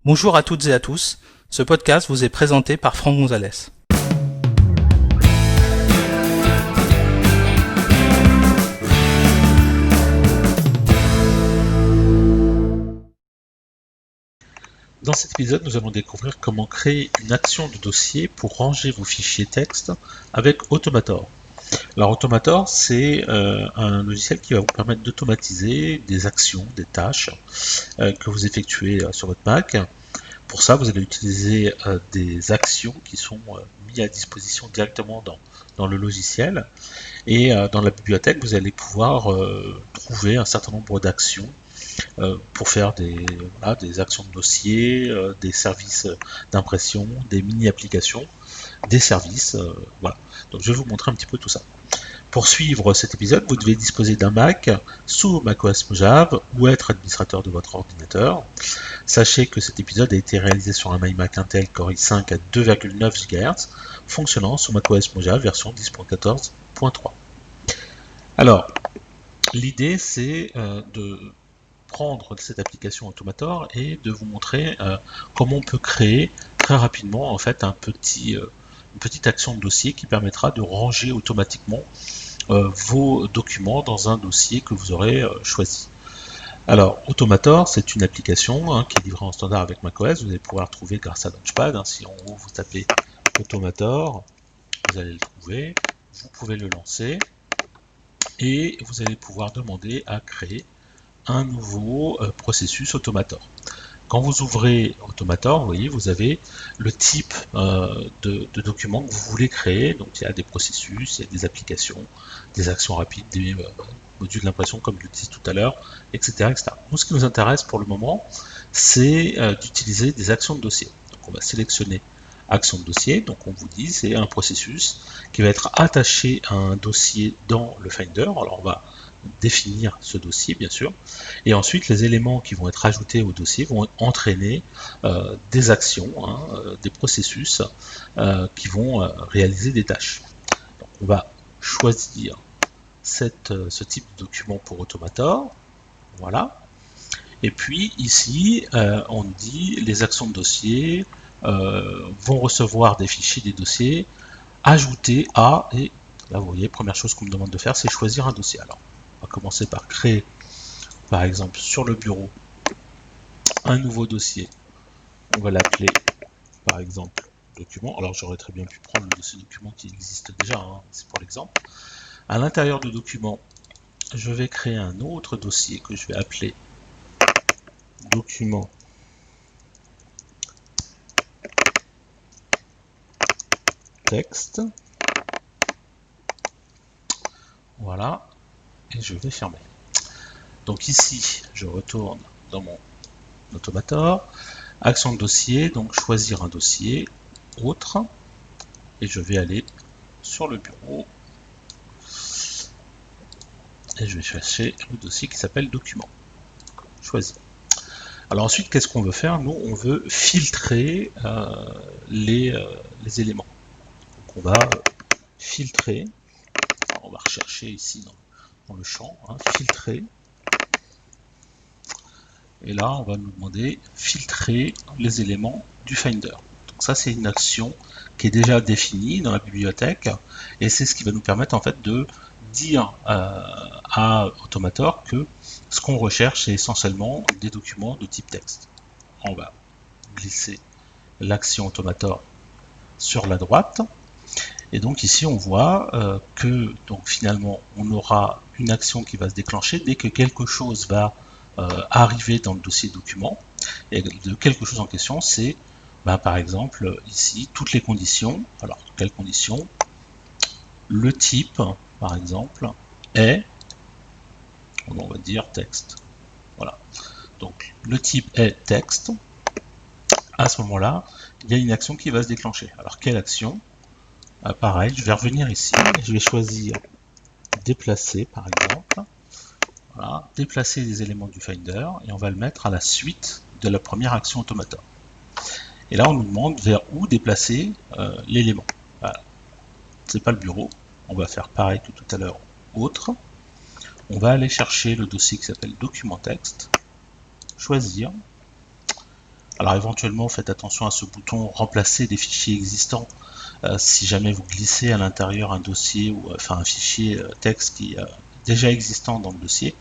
Bonjour à toutes et à tous, ce podcast vous est présenté par Franck Gonzalez. Dans cet épisode, nous allons découvrir comment créer une action de dossier pour ranger vos fichiers texte avec Automator. Alors Automator, c'est un logiciel qui va vous permettre d'automatiser des actions, des tâches que vous effectuez sur votre Mac. Pour ça, vous allez utiliser des actions qui sont mises à disposition directement dans le logiciel. Et dans la bibliothèque, vous allez pouvoir trouver un certain nombre d'actions pour faire des actions de dossier, des services d'impression, des mini-applications, des services. Voilà. Donc je vais vous montrer un petit peu tout ça. Pour suivre cet épisode, vous devez disposer d'un Mac sous macOS Mojave ou être administrateur de votre ordinateur. Sachez que cet épisode a été réalisé sur un iMac Intel Core i5 à 2,9 GHz, fonctionnant sous macOS Mojave version 10.14.3. Alors, l'idée c'est de prendre cette application Automator et de vous montrer comment on peut créer très rapidement en fait une petite action de dossier qui permettra de ranger automatiquement vos documents dans un dossier que vous aurez choisi. Alors Automator, c'est une application qui est livrée en standard avec macOS. Vous allez pouvoir la trouver grâce à Launchpad. Si en haut vous tapez Automator, vous allez le trouver, vous pouvez le lancer et vous allez pouvoir demander à créer un nouveau processus Automator. Quand vous ouvrez Automator, vous voyez, vous avez le type de document que vous voulez créer. Donc il y a des processus, il y a des applications, des actions rapides, des modules d'impression comme je le disais tout à l'heure, etc., etc. Nous, ce qui nous intéresse pour le moment, c'est d'utiliser des actions de dossier. Donc on va sélectionner action de dossier. Donc on vous dit, c'est un processus qui va être attaché à un dossier dans le Finder. Alors on va définir ce dossier bien sûr, et ensuite les éléments qui vont être ajoutés au dossier vont entraîner des actions, des processus qui vont réaliser des tâches. Donc, on va choisir ce type de document pour Automator, voilà, et puis ici on dit les actions de dossier vont recevoir des fichiers des dossiers ajoutés à, et là vous voyez, première chose qu'on me demande de faire, c'est choisir un dossier. Alors on va commencer par créer, par exemple, sur le bureau, un nouveau dossier. On va l'appeler, par exemple, document. Alors, j'aurais très bien pu prendre le dossier document qui existe déjà, c'est pour l'exemple. À l'intérieur du document, je vais créer un autre dossier que je vais appeler document texte. Voilà, et je vais fermer. Donc ici, je retourne dans mon Automator, action de dossier, donc choisir un dossier, autre, et je vais aller sur le bureau et je vais chercher le dossier qui s'appelle document. Choisi. Alors ensuite, qu'est-ce qu'on veut faire? Nous, on veut filtrer les éléments. Donc on va filtrer, alors, on va rechercher ici dans le champ, filtrer. Et là, on va nous demander filtrer les éléments du Finder. Donc ça, c'est une action qui est déjà définie dans la bibliothèque, et c'est ce qui va nous permettre en fait de dire à Automator que ce qu'on recherche, c'est essentiellement des documents de type texte. On va glisser l'action Automator sur la droite, et donc ici on voit que donc finalement on aura une action qui va se déclencher dès que quelque chose va arriver dans le dossier document. Et de quelque chose en question, c'est par exemple ici toutes les conditions. Alors quelles conditions? Le type par exemple est, on va dire texte. Voilà. Donc le type est texte. À ce moment-là, il y a une action qui va se déclencher. Alors quelle action? Pareil, je vais revenir ici, je vais choisir déplacer par exemple. Voilà, déplacer les éléments du Finder et on va le mettre à la suite de la première action Automator. Et là, on nous demande vers où déplacer l'élément. Voilà. C'est pas le bureau. On va faire pareil que tout à l'heure. Autre. On va aller chercher le dossier qui s'appelle document texte. Choisir. Alors éventuellement, faites attention à ce bouton remplacer des fichiers existants si jamais vous glissez à l'intérieur un dossier ou un fichier texte qui est déjà existant dans le dossier.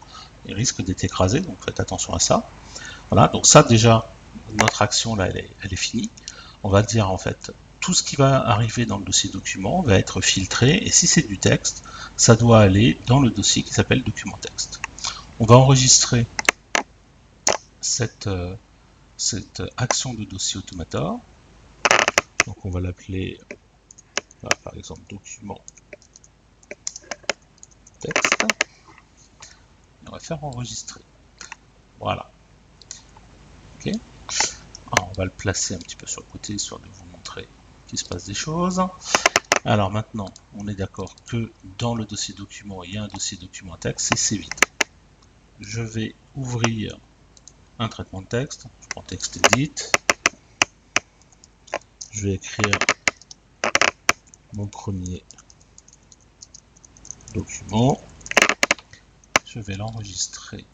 Il risque d'être écrasé, donc faites attention à ça. Voilà, donc ça déjà, notre action là, elle est finie. On va dire en fait, tout ce qui va arriver dans le dossier document va être filtré, et si c'est du texte, ça doit aller dans le dossier qui s'appelle document texte. On va enregistrer cette action de dossier Automator. Donc on va l'appeler, par exemple, document texte. Et on va faire enregistrer. Voilà. Ok. Alors, on va le placer un petit peu sur le côté, histoire de vous montrer qu'il se passe des choses. Alors maintenant, on est d'accord que dans le dossier document, il y a un dossier document texte, et c'est vide. Je vais ouvrir un traitement de texte. Je prends texte edit. Je vais écrire mon premier document. Je vais l'enregistrer.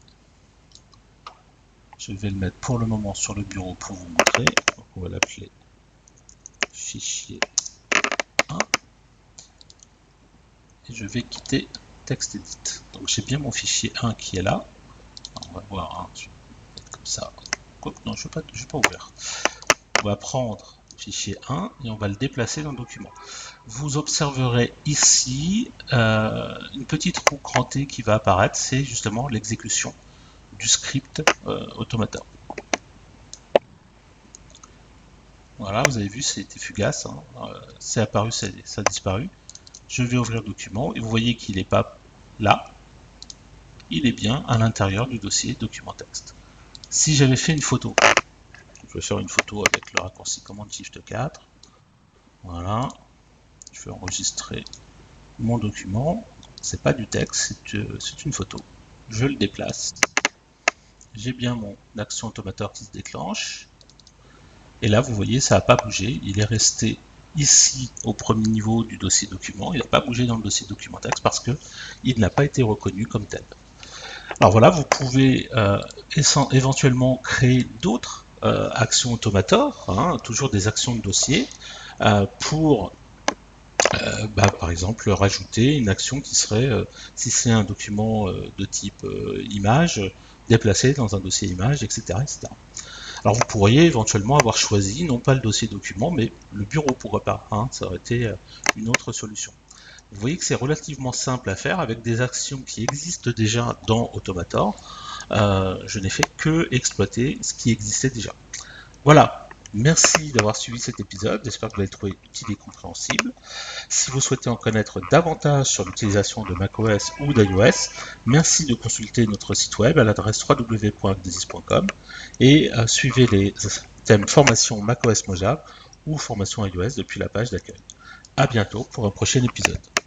Je vais le mettre pour le moment sur le bureau pour vous montrer. Donc on va l'appeler fichier 1. Et je vais quitter TextEdit. Donc j'ai bien mon fichier 1 qui est là. Alors, on va voir, hein, je vais mettre comme ça. Non, je ne vais pas ouvrir. On va prendre le fichier 1 et on va le déplacer dans le document. Vous observerez ici une petite roue crantée qui va apparaître. C'est justement l'exécution du script Automator. Voilà, vous avez vu, c'était fugace. Hein. C'est apparu, ça a disparu. Je vais ouvrir le document et vous voyez qu'il n'est pas là. Il est bien à l'intérieur du dossier document texte. Si j'avais fait une photo, je vais faire une photo avec le raccourci commande Shift 4. Voilà. Je vais enregistrer mon document. C'est pas du texte, c'est une photo. Je le déplace. J'ai bien mon action Automator qui se déclenche. Et là, vous voyez, ça n'a pas bougé. Il est resté ici au premier niveau du dossier document. Il n'a pas bougé dans le dossier document texte parce qu'il n'a pas été reconnu comme tel. Alors voilà, vous pouvez éventuellement créer d'autres actions Automator, hein, toujours des actions de dossier, pour par exemple rajouter une action qui serait, si c'est un document de type image, déplacer dans un dossier image, etc., etc. Alors vous pourriez éventuellement avoir choisi, non pas le dossier document, mais le bureau, pourquoi pas, hein, ça aurait été une autre solution. Vous voyez que c'est relativement simple à faire avec des actions qui existent déjà dans Automator. Je n'ai fait que exploiter ce qui existait déjà. Voilà, merci d'avoir suivi cet épisode, j'espère que vous l'avez trouvé utile et compréhensible. Si vous souhaitez en connaître davantage sur l'utilisation de macOS ou d'iOS, merci de consulter notre site web à l'adresse www.agdesis.com et suivez les thèmes formation macOS Mojave ou formation iOS depuis la page d'accueil. À bientôt pour un prochain épisode.